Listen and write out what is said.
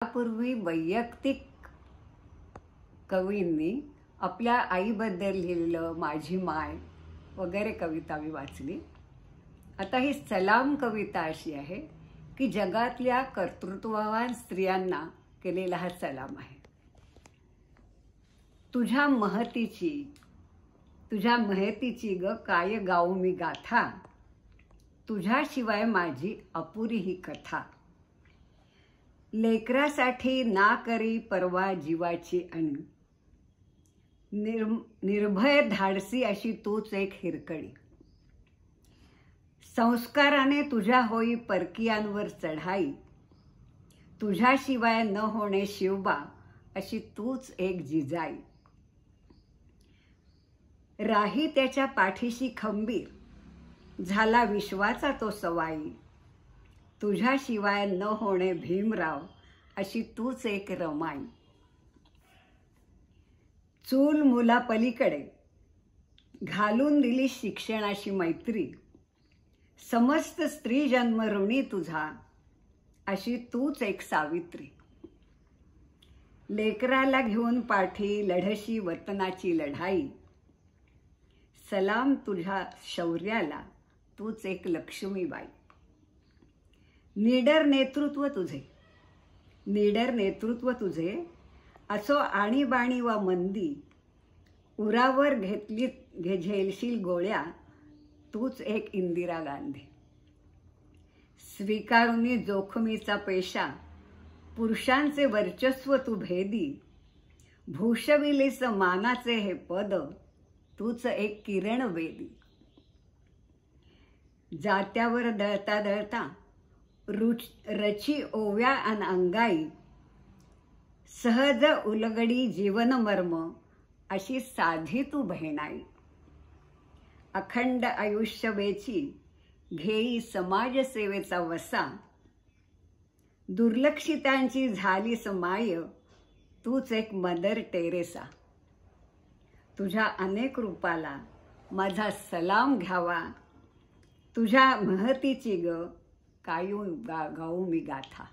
यापूर्वी वैयक्तिक कवींनी आपल्या आईबद्दल लिहिलेलं माझी माय वगैरे कविता मी वाचली. आता ही सलाम कविता अशी आहे की जगातल्या कर्तृत्ववान स्त्रियांना केलेला हा सलाम आहे. तुझ्या महतीची ग काय गाऊ मी गाथा, तुझ्याशिवाय माझी अपुरी ही कथा. लेकरासाठी ना करी परवा जीवाची अण, निर्भय धाडसी अशी तूच एक हिरकणी. संस्काराने तुझ्या होई परकीयांवर चढाई, तुझ्याशिवाय न होणे शिवबा अशी तूच एक जिजाई. राही त्याच्या पाठीशी खंबीर, झाला विश्वाचा तो सवाई, तुझ्याशिवाय न होणे भीमराव अशी तूच एक रमाई. चूल मुलापलीकडे घालून दिली शिक्षणाची मैत्री, समस्त स्त्री जन्म ऋणी तुझा अशी तूच एक सावित्री. लेकराला घेऊन पाठी लढशी वतनाची लढाई, सलाम तुझ्या शौर्याला तूच एक लक्ष्मीबाई. निडर नेतृत्व तुझे असो आणीबाणी व मंदी, उरावर झेलशील गोळ्या तूच एक इंदिरा गांधी. स्वीकारुनी जोखमीचा पेशा, पुरुषांचे वर्चस्व तू भेदी, भूषविलेस मानाचे हे पद तूच एक किरण वेदी. जात्यावर दळता दळता रची ओव्या अन अंगाई, सहज उलगडी जीवनमर्म अशी साधी तू बहिणाई. अखंड आयुष्य वेची घेई समाजसेवेचा वसा, दुर्लक्षितांची झाली समाय तूच एक मदर टेरेसा. तुझ्या अनेक रूपाला माझा सलाम घ्यावा, तुझ्या महतीची ग गाऊ मी गाथा.